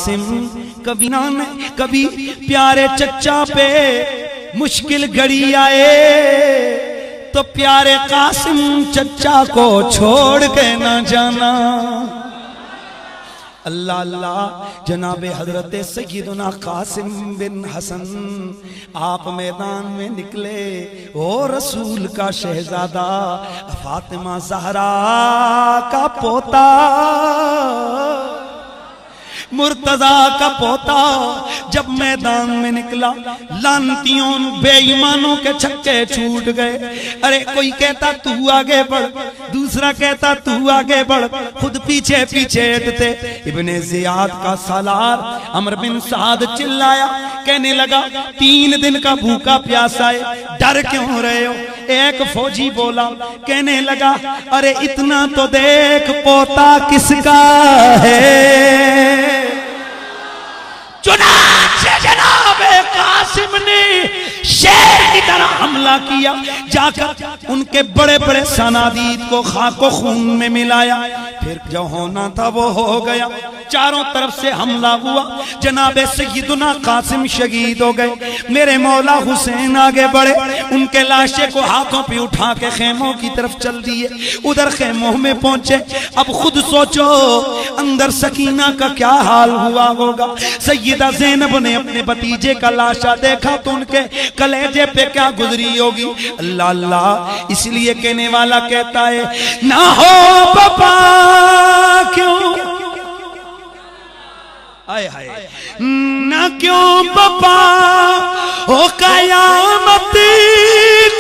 कासिम। कभी ना कभी प्यारे चच्चा पे मुश्किल घड़ी आए तो प्यारे कासिम चच्चा को छोड़ के ना जाना। अल्लाह अल्लाह। जनाबे हजरत सय्यदुना कासिम बिन हसन आप मैदान में निकले। ओ रसूल का शहजादा, फातिमा ज़हरा का पोता, मुर्तजा का पोता जब मैदान में निकला, लानतियों बेईमानों के छक्के छूट गए। अरे कोई कहता तू आगे बढ़, दूसरा कहता तू आगे बढ़, खुद पीछे पीछे हटते। इब्ने जियाद का सालार अमर बिन साद चिल्लाया, कहने लगा 3 दिन का भूखा प्यासा है, डर क्यों रहे हो? एक फौजी बोला, कहने लगा अरे इतना तो देख पोता किसका है। चुनांचे जनाबे कासिम ने शेर की तरह हमला किया, जाकर उनके बड़े बड़े सनादीद को खाको खून में मिलाया। फिर जो होना था वो हो गया। चारों तरफ से हमला हुआ, जनाबे सय्यदुना कासिम शहीद हो गए। मेरे मौला हुसैन आगे बढ़े, उनके लाशे को हाथों पे उठा के खेमों की तरफ चल दिए। उधर खेमों में पहुंचे। अब खुद सोचो अंदर सकीना का क्या हाल हुआ होगा। सय्यदा ज़ैनब ने अपने भतीजे का लाशा देखा तो उनके कलेजे पे क्या गुजरी होगी। अल्लाह अल्लाह। इसलिए कहने वाला कहता है ना हो बाबा क्यों, आए हाय ना क्यों बाबा हो कयामत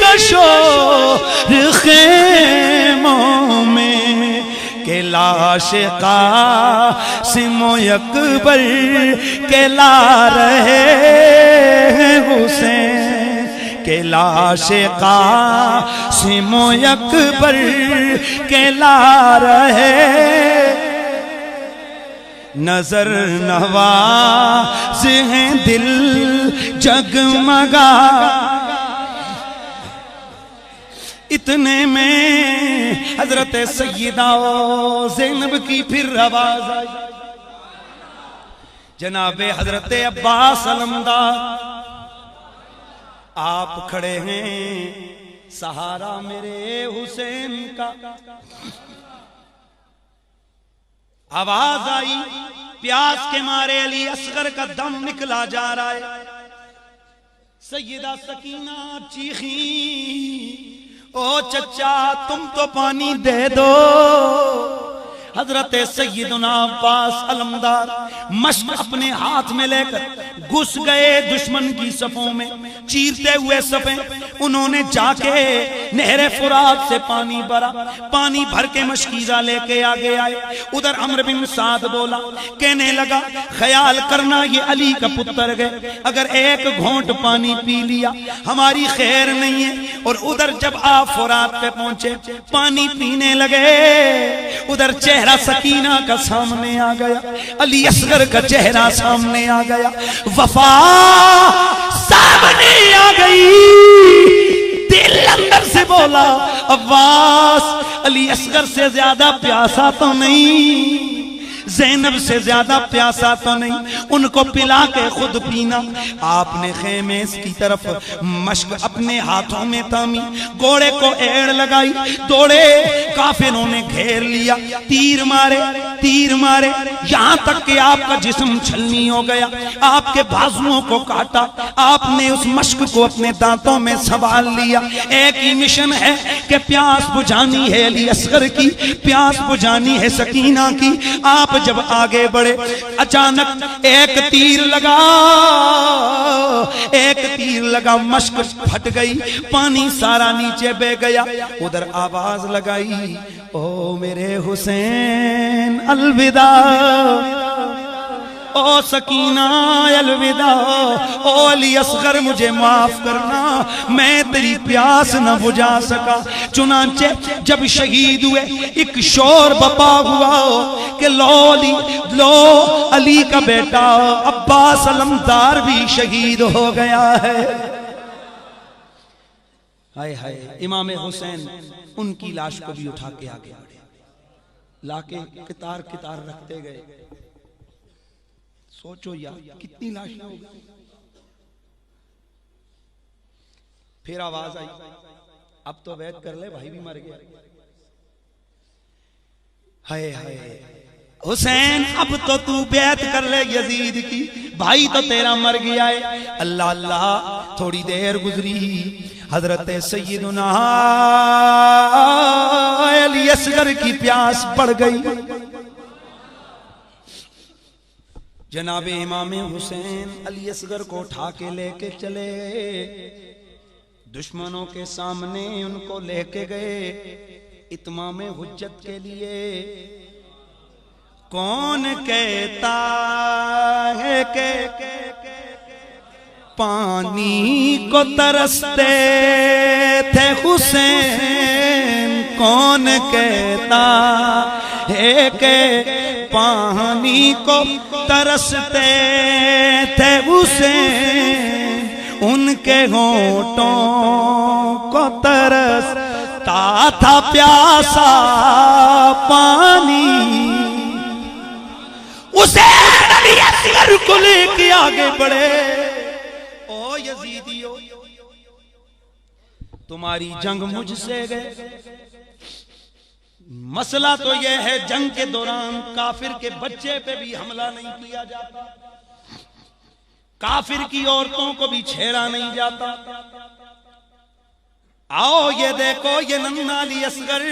का शोर खेमों में, के लाश कासिम अकबर के ला रहे हुसैन, के लाश कासिम अकबर के ला रहे। नजर नवाज हैं दिल जगमगा, इतने में हजरत सय्यदा ज़ैनब की फिर आवाज आई। जनाबे हजरत अब्बास अलमदार आप खड़े हैं, सहारा मेरे हुसैन का। आवाज आई, प्यास के मारे अली असगर का दम निकला जा रहा है। सय्यदा सकीना चीखी, ओ चचा तुम तो पानी दे दो। हजरत सय्यदुना अब्बास अलमदार मश्क अपने हाथ में लेकर घुस गए दुश्मन की सफों में। चीरते हुए सफे उन्होंने जाके नहरे फुरात से पानी भरा, पानी भर के मशकीजा लेके आगे आए। उधर अमर बिन साद बोला, कहने लगा ख्याल करना ये अली का पुत्र गए, अगर एक घोंट पानी पी लिया हमारी खैर नहीं है। और उधर जब आप फुरात पे पहुंचे, पानी पीने लगे, उधर चेहरा सकीना का सामने आ गया, अली असगर का चेहरा सामने आ गया, वफा सामने आ गई। दिल अंदर से बोला अब्बास अली असगर से ज्यादा प्यासा तो नहीं, ज़ैनब से ज्यादा प्यासा तो नहीं, उनको पिला के खुद पीना। आपने खेमे की तरफ मश्क अपने हाथों में थामी, घोड़े को एड़ लगाई, दौड़े, काफिरों ने घेर लिया, तीर मारे यहां तक कि आपका जिस्म छलनी हो गया, आपके बाजुओं को काटा। आपने उस मश्क को अपने दांतों में संभाल लिया। एक ही मिशन है कि प्यास बुझानी है अली असगर की, प्यास बुझानी है सकीना की। आप जब आगे बढ़े, अचानक एक तीर लगा, मश्क फट गई, पानी सारा नीचे बह गया। उधर आवाज लगाई, ओ मेरे हुसैन अलविदा, ओ सकीना अलविदा, ओ अली असगर मुझे माफ करना, मैं तेरी प्यास न बुझा सका। चुनांचे जब शहीद हुए, एक शोर बपा हुआ कि लो अली का बेटा अब्बास अलमदार भी शहीद हो गया है। हाय हाय। इमाम हुसैन उनकी लाश को भी उठा के आगे लाके कितार कितार रखते गए। सोचो यार कितनी लाशें हो गई। फिर आवाज आई, अब तो वैद कर ले, भाई भी मर गया। हाय हाय हुसैन, अब तो तू बैत कर ले यजीद की, भाई तो तेरा मर गया है। अल्लाह अल्लाह, थोड़ी देर गुजरी, हजरत सैयदुना अली असगर की प्यास बढ़ गई। जनाबे इमाम हुसैन अली असगर को उठा के लेके चले, दुश्मनों के सामने उनको लेके गए इत्माम हुज्जत के लिए। कौन कहता है के पानी को तरसते थे हुसैन, कौन कहता है के पानी को तरसते थे हुसैन, उनके होठों को तरसता था प्यासा पानी। हुसैन अली असगर को लेके आगे बढ़े। ओ यजीदियो, तुम्हारी जंग मुझसे गए, मसला तो यह है जंग के दौरान काफिर के बच्चे पे भी हमला नहीं किया जाता, काफिर की औरतों को भी छेड़ा नहीं जाता। आओ ये देखो, ये नन्ना अली असगर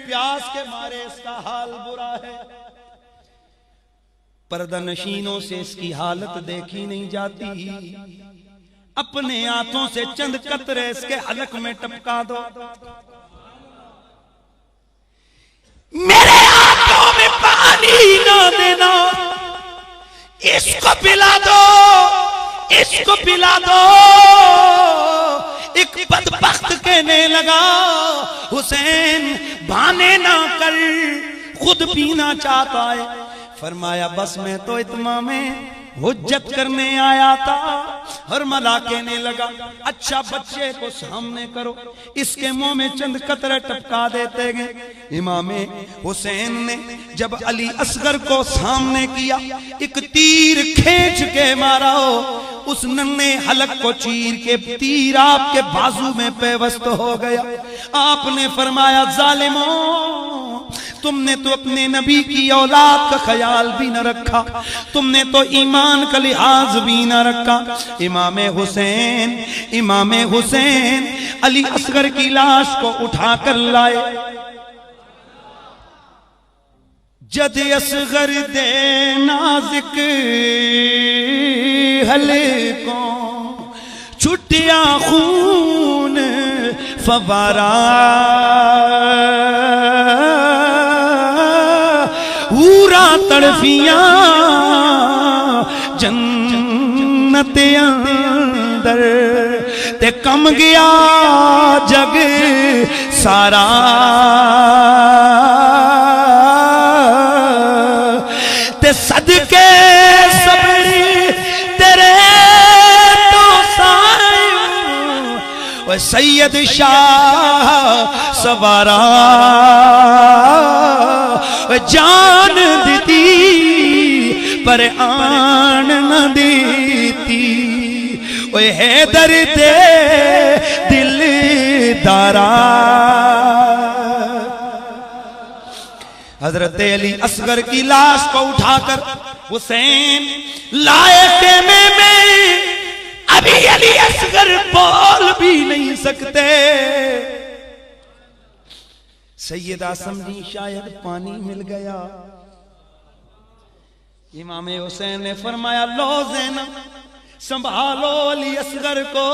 प्यास के मारे इसका हाल बुरा है, पर्दा नशीनों से इसकी हालत देखी नहीं जाती। अपने हाथों से चंद कतरे इसके हलक में टपका दो, मेरे हाथों में पानी ना देना, इसको पिला दो, इसको पिला दो। एक बदबख्त कहने लगा, हुसैन बहाने ना कर, खुद पीना चाहता है। फरमाया बस मैं तो इत्माम हुज्जत करने आया था। और मला कहने लगा, अच्छा बच्चे को सामने करो, इसके मुंह में चंद कतरे टपका देते गए। इमाम हुसैन ने जब अली असगर को सामने किया, एक तीर खींच के मारा, उस नन्हे हलक को चीर के तीर आपके बाजू में पेवस्त हो गया। आपने फरमाया, जालिमों, तुमने तो अपने नबी की औलाद का ख्याल भी न रखा, तुमने तो ईमान का लिहाज भी न रखा। इमाम हुसैन अली असगर की लाश को उठाकर लाए। जद असगर दे नाज़िक हले को छुटिया खून फवारा, पूरा तड़फियां जन्नत अंदर, ते कम गया जग सारा। ते सदके सबरी तेरे तो साए, सैयद शाह सवारा, जान दीती पर आन न देती, ओए हैदर दे दिल दारा। हजरत अली असगर की लाश को उठाकर हुसैन लाए खेमे में। अभी अली असगर बोल भी नहीं सकते। सैयदा समझी शायद पानी मिल गया। इमाम हुसैन ने फरमाया, लो ज़ैनब संभालो अली असगर को,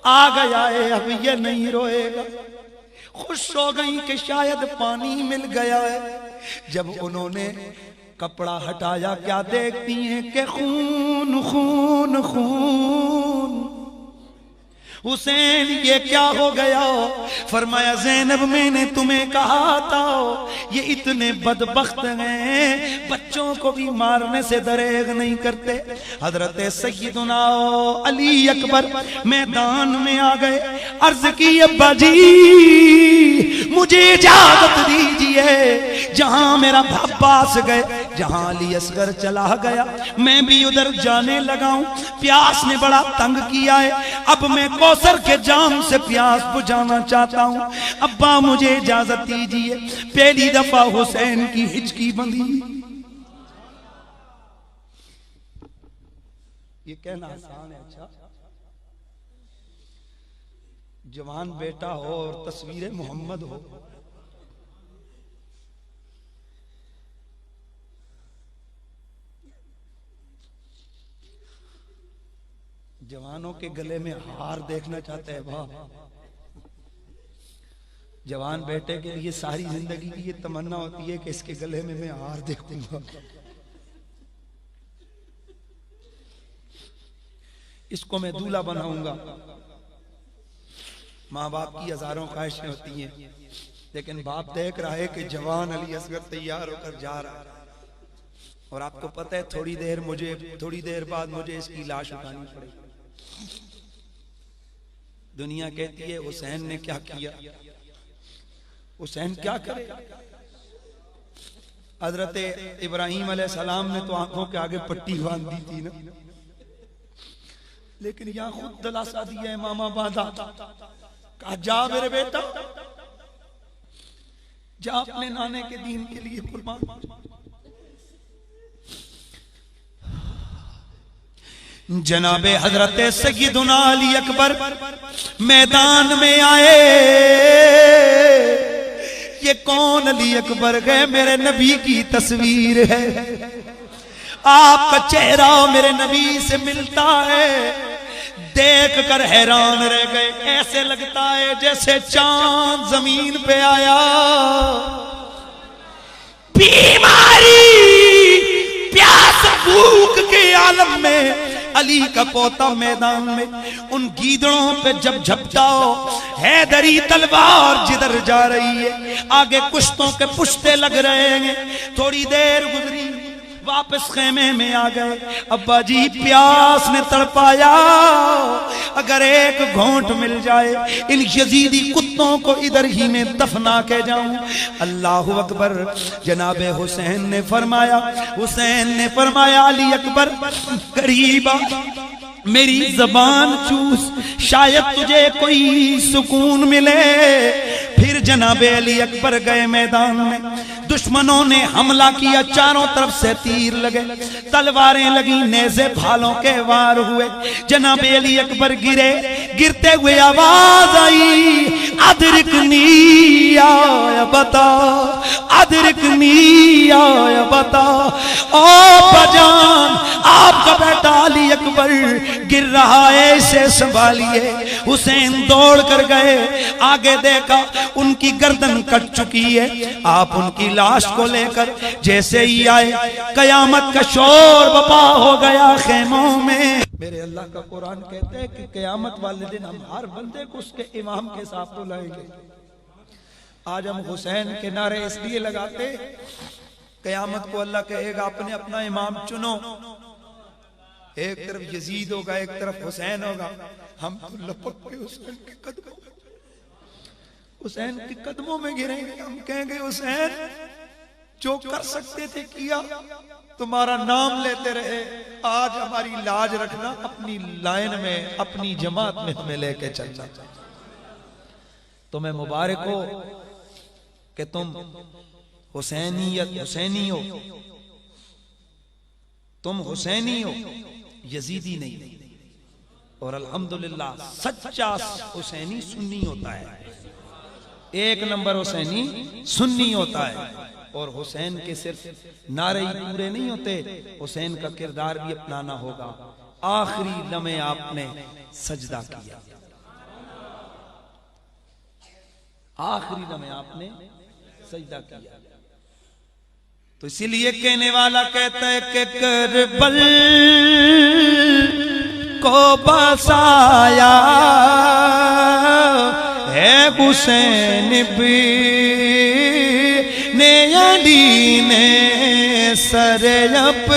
आ गया है अब ये नहीं रोएगा। खुश हो गई कि शायद पानी मिल गया है। जब उन्होंने कपड़ा हटाया, क्या देखती हैं कि खून खून खून। हुसैन ये क्या हो गया? फरमाया, ज़ैनब मैंने तुम्हें कहा था ये इतने बदबख्त हैं, बच्चों को भी मारने से दरेग नहीं करते। हजरत सैयदुना अली अकबर मैदान में आ गए। अर्ज की, अब्बा जी मुझे इजाजत दीजिए, जहां मेरा अब्बास गए जहां अली असगर चला गया मैं भी उधर जाने लगा हूं। प्यास ने बड़ा तंग किया है, अब मैं कौसर के जाम से प्यास बुझाना चाहता हूं। अब्बा मुझे इजाजत दीजिए। पहली दफा हुसैन की हिचकी बंधी। ये कहना आसान है, अच्छा जवान बेटा हो और तस्वीर मोहम्मद हो, जवानों के गले में हार देखना चाहते हैं बाप। जवान बेटे के लिए सारी जिंदगी की ये तमन्ना होती है कि इसके गले में मैं हार देखूंगा, इसको मैं दूल्हा बनाऊंगा। माँ बाप की हजारों ख्वाहिशें होती हैं, लेकिन बाप देख रहा है कि जवान अली असगर तैयार होकर जा रहा है और आपको पता है थोड़ी देर बाद मुझे इसकी लाश उठानी पड़ेगी। दुनिया कहती है हुसैन ने क्या किया, हुसैन क्या करे। हजरत इब्राहिम अलैहिस्सलाम ने तो आंखों के आगे पट्टी बांध दी थी ना, लेकिन यहां खुद दिलासा दिया है मामा बांधा, कहा जा मेरे बेटा, जा अपने नाने के दीन के लिए कुर्बान। जनाबे हजरत सय्यदुना अली अकबर मैदान में आए। ये कौन अली अकबर गए, मेरे नबी की तस्वीर है, आपका चेहरा मेरे नबी से मिलता है। देख कर हैरान रह गए, ऐसे लगता है जैसे चांद जमीन पे आया। बीमारी प्यास भूख के आलम में अली का पोता मैदान में उन गीदड़ों पे जब झपटाओ, हैदरी तलवार जिधर जा रही है, आगे कुश्तों के पुश्ते लग रहे हैं। थोड़ी देर गुजरी, वापस खेमे में आ गए। अब्बा जी प्यास ने तड़पाया, अगर एक घोंट मिल जाए इन यजीदी कुत्तों को इधर ही में दफना के जाऊं। अल्लाह अकबर। जनाबे हुसैन ने फरमाया अली अकबर करीबा, मेरी जबान चूस, शायद तुझे कोई सुकून मिले। फिर जनाबे अली अकबर गए मैदान में। दुश्मनों ने हमला किया, चारों तरफ से तीर लगे, तलवारें लगी, नेज़े भालों के वार हुए। जनाबे अली अकबर गिरे। गिरते हुए आवाज आई, अदरिकनी या बता, अदरिकनी या बता। ओ बजान, आपका बेटा अली अकबर गिर रहा है, इसे संभालिए। हुसैन दौड़ कर गए, आगे देखा उनकी गर्दन कट चुकी है। आप उनकी लाश को लेकर जैसे ही आए, कयामत का शोर बपा हो गया खेमों में। मेरे अल्लाह का कुरान कहते हैं कि कयामत वाले दिन हम हर बंदे को उसके इमाम के साथ बुलाएंगे। आज हम हुसैन के नारे इसलिए लगाते, कयामत को अल्लाह कहेगा अपने अपना इमाम चुनो। एक तरफ यजीद होगा, एक तरफ हुसैन होगा। हम तो लपक के हुसैन के कदमों में गिरेंगे। हम कहेंगे हुसैन जो कर सकते थे किया, तुम्हारा नाम लेते रहे, आज हमारी लाज रखना, अपनी लाइन में, अपनी जमात में हमें लेके चलना। तुम्हें मुबारक हो कि तुम हुसैनी हो, तुम हुसैनी हो, यजीदी नहीं। और अल्हम्दुलिल्लाह सच्चा हुसैनी सुन्नी होता है, एक नंबर हुसैनी सुन्नी होता है। और हुसैन के सिर्फ नारे ही पूरे नहीं होते, हुसैन का किरदार भी अपनाना होगा। आखिरी लम्हे आपने सजदा किया, आखिरी लम्हे आपने सजदा किया। तो इसीलिए कहने वाला कहता है कि करबल को बसाया है हुसैन भी ने, अली ने सर अप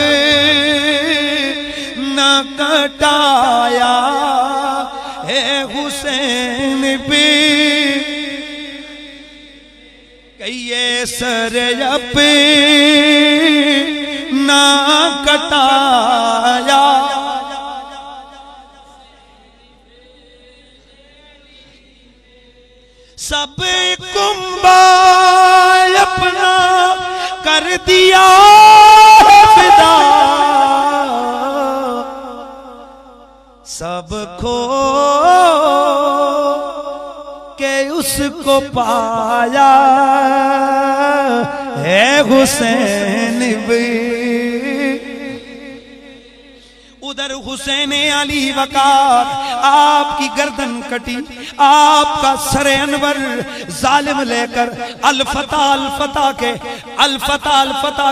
न कटाया है हुसैन भी, कहिए सर अप अपना कटाया, सब कुंबा अपना कर दिया फिदा, सब खो के उसको पाया है हुसैन भी। उधर हुसैन अली वकार, आपकी गर्दन कटी, आपका सरे अनवर जालिम लेकर अल-फता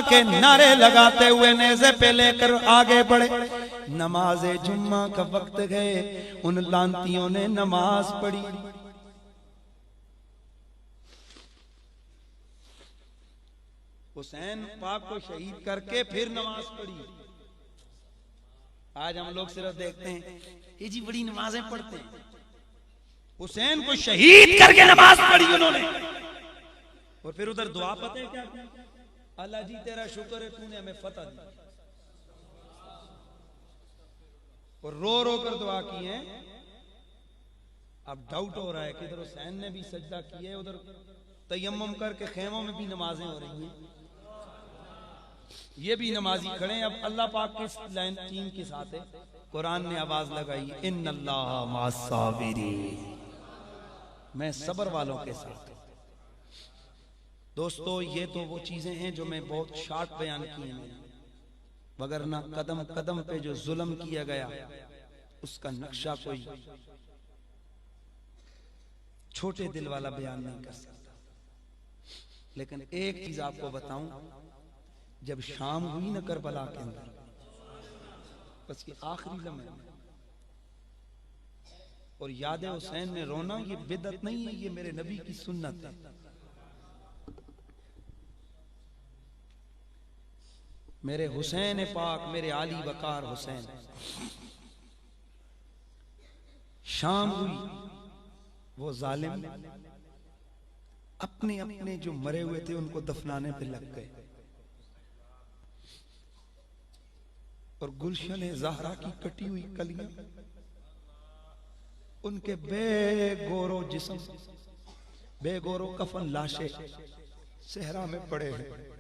के नारे लगाते हुए नेज़े पे लेकर आगे बढ़े। नमाज़े जुम्मा का वक्त गए, उन लांतियों ने नमाज पढ़ी। हुसैन पाक को शहीद करके फिर नमाज पढ़ी। आज हम लोग सिर्फ देखते हैं ये जी बड़ी नमाजें पढ़ते हैं। हुसैन को शहीद करके नमाज पढ़ी उन्होंने, और फिर उधर दुआ पता है क्या, अल्लाह जी तेरा शुक्र है तूने हमें फतह दी, और रो रो कर दुआ की है। अब डाउट हो रहा है कि इधर हुसैन ने भी सजदा किया है, उधर तयम्मुम करके खेमों में भी नमाजें हो रही हैं, ये भी नमाजी खड़े हैं। अब अल्लाह पाक के लाइन टीम के साथ है, कुरान ने आवाज लगाई, इन्नल्लाह मअस-साबिरीन, मैं सब्र वालों के साथ। दोस्तों ये तो वो चीजें हैं जो मैं बहुत शॉर्ट बयान की हैं, वगरना कदम कदम पे जो जुल्म किया गया उसका नक्शा कोई छोटे दिल वाला बयान नहीं कर सकता। लेकिन एक चीज आपको बताऊं, जब शाम हुई ना करबला के अंदर, बस ये आखिरी लम्हे और याद हुसैन ने रोना, ये बिदअत नहीं है, ये मेरे नबी की सुन्नत है। मेरे हुसैन पाक, मेरे आली वकार हुसैन, शाम हुई, वो जालिम अपने अपने जो मरे हुए थे उनको दफनाने पे लग गए, और गुलशन ज़हरा की कटी हुई कलियां, उनके बेगोरो जिस्म, बेगोरो कफन लाशें सहरा में पड़े हैं।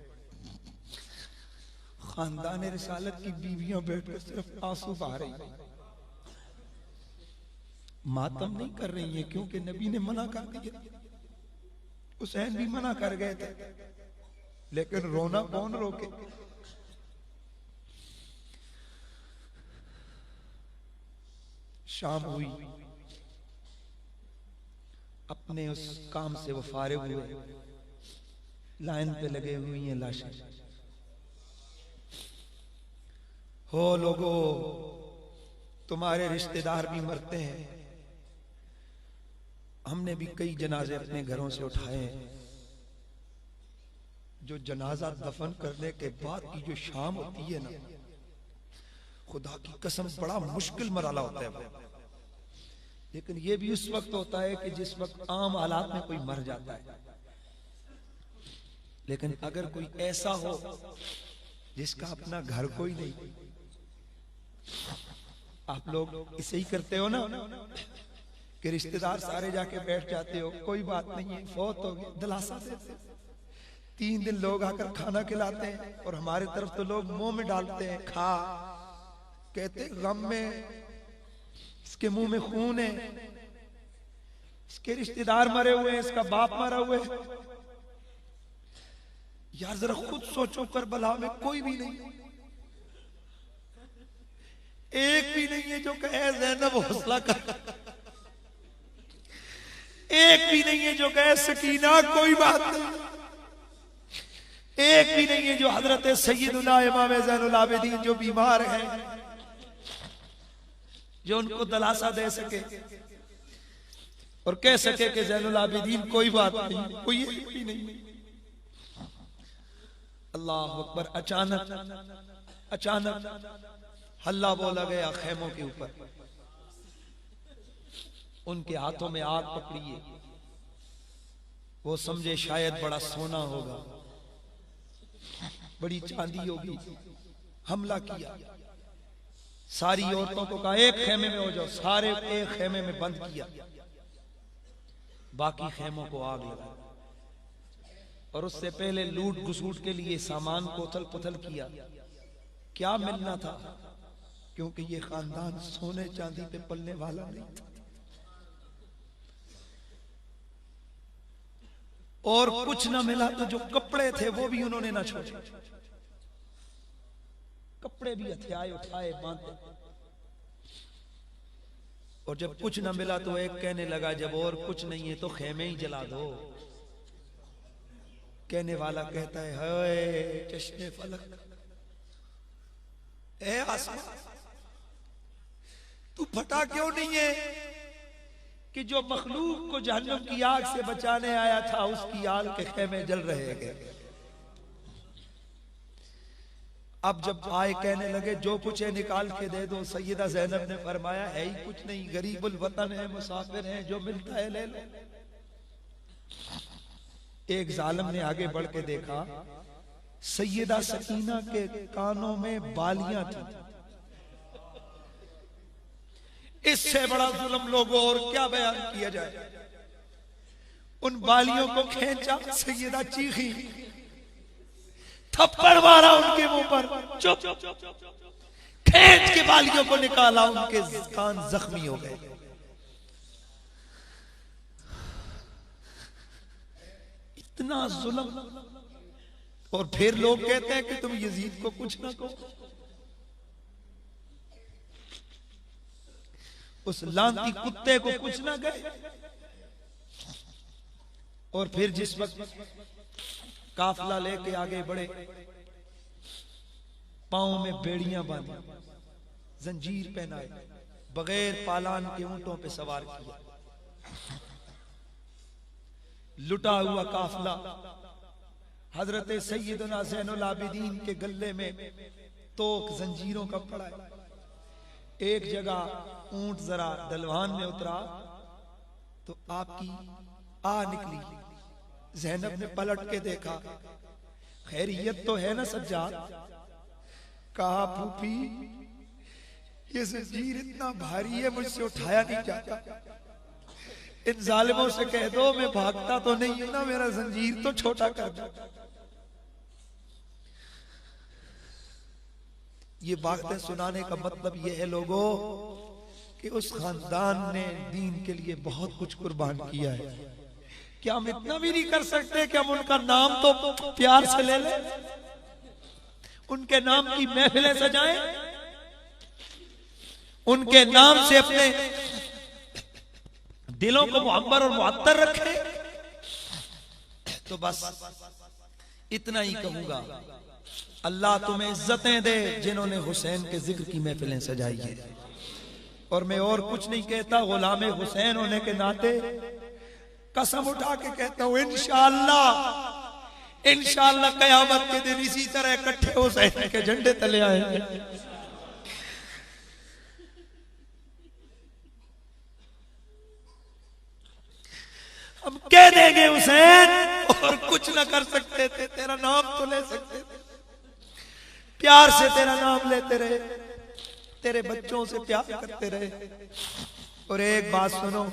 खानदान रिसालत की बीवियां बैठकर सिर्फ आंसू बहा रही, मातम नहीं कर रही हैं, क्योंकि नबी ने मना कर दिया, हुसैन भी मना कर गए थे, लेकिन रोना कौन रोके। शाम हुई, अपने उस काम से वो फारिग हुए, लाइन पे लगे हुई हैं लाशें। हो लोगो, तुम्हारे रिश्तेदार भी मरते हैं, हमने भी कई जनाजे अपने घरों से उठाए हैं। जो जनाजा दफन करने के बाद की जो शाम होती है ना, खुदा की कसम बड़ा मुश्किल मरहला होता है। लेकिन ये भी उस वक्त होता है कि जिस वक्त आम हालात में कोई मर जाता है। लेकिन अगर कोई ऐसा हो जिसका अपना घर कोई नहीं, आप लोग इसे ही करते हो ना कि रिश्तेदार सारे जाके बैठ जाते हो, कोई बात नहीं है, फौत हो गई, दिलासा देते। 3 दिन लोग आकर खाना खिलाते हैं, और हमारे तरफ तो लोग मुंह में डालते हैं, खा, कहते गम में इसके मुंह में खून है, इसके रिश्तेदार मरे हुए हैं, इसका बाप मरा हुआ है। यार जरा खुद सोचो, करबला में कोई भी नहीं, एक भी नहीं है जो कहे ज़ैनब हौसला कर, एक भी नहीं है जो कहे सकीना कोई बात नहीं, एक भी नहीं है जो हजरत सैयदुना इमाम ज़ैनुल आबिदीन जो बीमार हैं, जो उनको दिलासा दे सके और कह सके कि ज़ैनुल आबिदीन कोई बात नहीं, कोई एक भी नहीं। अल्लाह अकबर। अचानक हल्ला बोला गया खेमों के ऊपर, उनके हाथों में आग पकड़ी है, वो समझे शायद बड़ा सोना होगा, बड़ी चांदी होगी, हमला किया। सारी औरतों को कहा एक खेमे में हो जाओ, सारे एक खेमे में बंद किया, बाकी खेमों को आग लगा। और उससे पहले लूट घुसूट के लिए सामान को उथल पुथल किया। क्या मिलना था, क्योंकि ये खानदान सोने चांदी पे पलने वाला नहीं था। और कुछ ना मिला तो जो कपड़े थे वो भी उन्होंने ना छोड़े, कपड़े भी हथियाए उठाए बांधे। और जब कुछ ना मिला तो एक कहने लगा जब और कुछ नहीं है तो खेमे ही जला दो। कहने वाला कहता है हाय चश्मे फलक, ए आसमान तू फटा क्यों नहीं है कि जो मखलूक को जहन्नम की आग से बचाने आया था उसकी आग के खेमे जल रहे हैं। अब जब आए कहने लगे जो कुछ है निकाल के दे दो। सैयदा ज़ैनब ने फरमाया है ही कुछ नहीं, गरीबुल वतन है, मुसाफिर है, जो मिलता है ले लो। एक जालिम ने आगे बढ़ के देखा, सैयदा सकीना के कानों में बालियां थी। इससे बड़ा जुल्म लोगों और क्या बयान किया जाए। उन बालियों को खींचा, सैयदा चीखी, थप्पड़ मारा उनके मुंह पर, चुप, खींच के बालियों को निकाला, उनके कान जख्मी हो गए। इतना जुल्म। और फिर लोग कहते हैं कि तुम यजीद को कुछ ना कहो। उस लांती कुत्ते को कुछ ना गए। और फिर जिस वक्त काफिला लेके आगे बढ़े, पांव में बेड़ियां बांधी, जंजीर पहनाए, बगैर पालान के ऊंटों पे सवार किया। लुटा हुआ काफिला हजरत सैयदना ज़ैनुल आबिदीन के गले में तोक जंजीरों का पड़ा है। एक जगह ऊंट जरा दलवान में उतरा तो आपकी आ निकली। ज़ैनब ने पलट के देखा, खैरियत तो है ना सज्जाद? कहा फूफी ये जंजीर इतना भारी है मुझसे उठाया नहीं जाता। इन जालिमों से कह दो मैं भागता तो नहीं हूं ना, मेरा जंजीर तो छोटा कर दो। ये बातें सुनाने का मतलब यह है लोगों कि उस खानदान ने दीन के लिए बहुत कुछ कुर्बान किया है। क्या हम इतना भी नहीं कर सकते कि हम उनका नाम तो प्यार से ले लें, उनके नाम की महफिलें सजाएं, उनके नाम से अपने दिलों को मुअम्बर और मुअत्तर रखें? तो बस इतना ही कहूंगा, अल्लाह तुम्हें इज्जतें दे जिन्होंने हुसैन के जिक्र की महफिलें सजाई है। और मैं और कुछ नहीं कहता, गुलामे हुसैन होने के नाते कसम उठा के कहता हूं इंशाअल्लाह इंशाअल्लाह कयामत के दिन इसी तरह इकट्ठे हुसैन के झंडे तले आएंगे। हम कह देंगे हुसैन और कुछ ना कर सकते थे, तेरा नाम तो ले सकते थे, प्यार से तेरा नाम लेते रहे, तेरे बच्चों से प्यार करते रहे। और एक बात सुनो,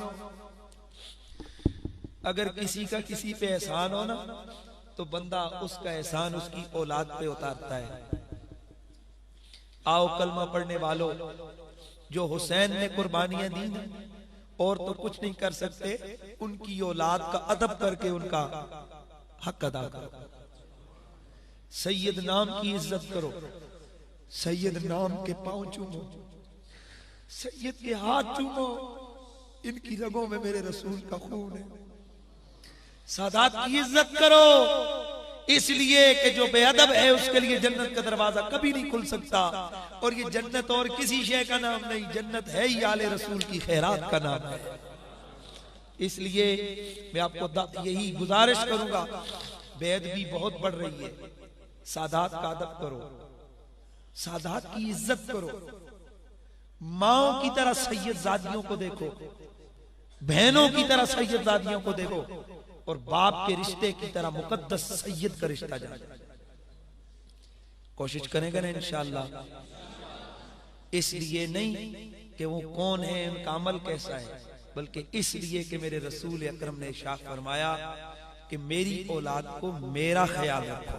अगर किसी का किसी पे एहसान हो ना तो बंदा उसका एहसान उसकी औलाद पे उतारता है। आओ कलमा पढ़ने वालों, जो हुसैन ने कुर्बानियां दी और तो कुछ नहीं कर सकते, उनकी औलाद का अदब करके उनका हक अदा करो। सैयद नाम की इज्जत करो, सैयद नाम के पांव चूमो, सैयद के हाथ चूमो, इनकी रगों में मेरे रसूल का खून है। सादात की इज्जत करो, इसलिए कि जो बेअदब है उसके लिए जन्नत का दरवाजा कभी नहीं खुल सकता। और ये जन्नत और किसी शय का नाम नहीं, जन्नत है ही आले रसूल की खैरात का नाम है। इसलिए मैं आपको यही गुजारिश करूंगा, बेअदबी बहुत बढ़ रही है, सादात का अदब करो, सादात की इज्जत करो, माओ की तरह सैयदजादियों को देखो, बहनों की तरह सैयदजादियों को देखो, और बाप के रिश्ते की तरह मुकद्दस सैयद का रिश्ता जाने। कोशिश करेंगे ना इंशाअल्लाह। इसलिए नहीं कि वो कौन है, उनका अमल कैसा है, बल्कि इसलिए कि मेरे रसूल अकरम ने इरशाद फरमाया कि मेरी औलाद को मेरा ख्याल रखो।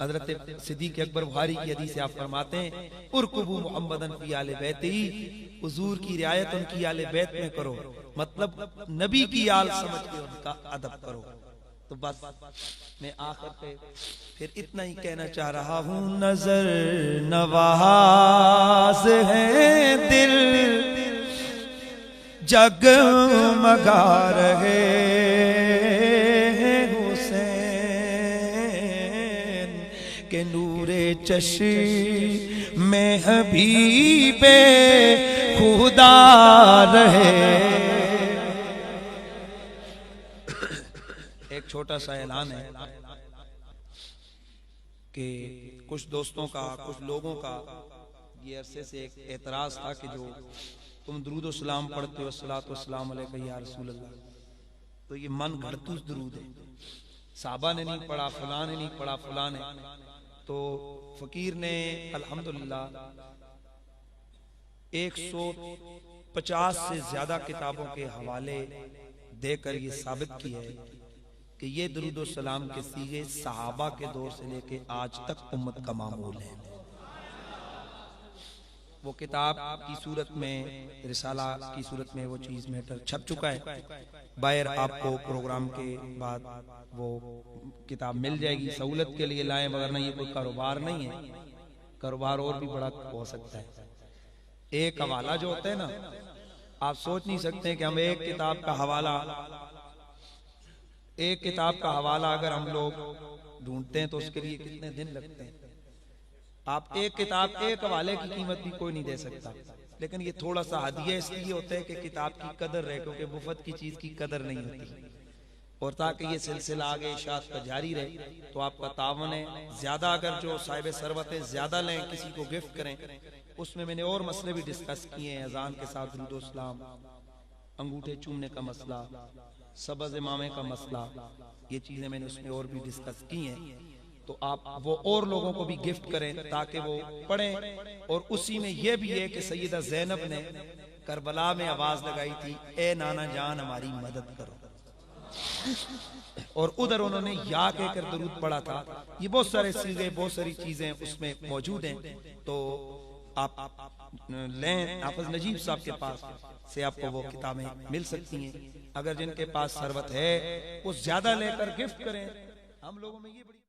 हजरत सिद्दीक अकबर बुखारी की हदीस से आप फरमाते हैं उरकुबू मुहम्मदन फी आले बैती, हुजूर की रियायत उनकी आले बैत में करो, मतलब नबी की आल समझ के उनका अदब करो। तो बस मैं आखिर पे फिर इतना ही कहना चाह रहा हूँ, नजर नवाज है दिल जगमगा रहे के नूरे चश्म में हबीबे खुदा रहे। एक छोटा सा ऐलान है कि कुछ दोस्तों का, कुछ लोगों का ये अरसे से एक एतराज था कि जो तुम दुरूद व सलाम पढ़ते हो, सलातो सलाम अलैका या रसूल अल्लाह, तो ये मन घड़तूस दुरूद है, साहबा ने नहीं पढ़ा, फलां ने नहीं पढ़ा, फलां ने। तो फकीर ने अल्हम्दुलिल्लाह 150 से ज्यादा किताबों के हवाले देकर ये साबित किया है कि ये दुरूद व सलाम के सीगे सहाबा के दौर से लेके आज तक उम्मत का मामूल है। वो किताब की सूरत में, रिसाला की सूरत में वो चीज मैटर छप चुका है। बाहर आपको प्रोग्राम के बाद वो किताब मिल जाएगी, सहूलत के लिए लाएं, वरना ये कोई कारोबार नहीं है, कारोबार और भी बड़ा हो सकता है। एक हवाला जो होता है ना, आप सोच नहीं सकते कि हम एक किताब का हवाला अगर हम लोग ढूंढते हैं तो उसके लिए कितने दिन लगते हैं। आप एक किताब, एक हवाले की कीमत भी कोई नहीं दे सकता, लेकिन ये थोड़ा सा हदिया इसलिए होता है कि किताब की कदर रहे, क्योंकि मुफ्त की चीज की कदर नहीं होती। और ताकि ये सिलसिला आगे इशात का जारी रहे तो आपका तावन है। ज्यादा अगर जो साहिब सरवत ज्यादा लें, किसी को गिफ्ट करें, उसमें मैंने और मसले भी डिस्कस किए हैं। अजान के साथ दुरूद व सलाम, अंगूठे चूमने का मसला, सबज इमामे का मसला, ये चीजें मैंने उसमें और भी डिस्कस की हैं। तो आप वो और लोगों को भी गिफ्ट करें ताकि वो पढ़ें। और उसी में ये भी है कि सैयदा ज़ैनब ने करबला में आवाज लगाई थी, ए नाना जान हमारी मदद करो, और उधर उन्होंने या कहकर दुरूद पढ़ा था। ये बहुत सारे सीगे, बहुत सारी चीजें उसमें मौजूद हैं। तो आप लें, हाफिज नजीब साहब के पास से आपको वो किताबें मिल सकती हैं। अगर जिनके पास सरवत है वो ज्यादा लेकर गिफ्ट करें। हम लोगों में ये बड़ी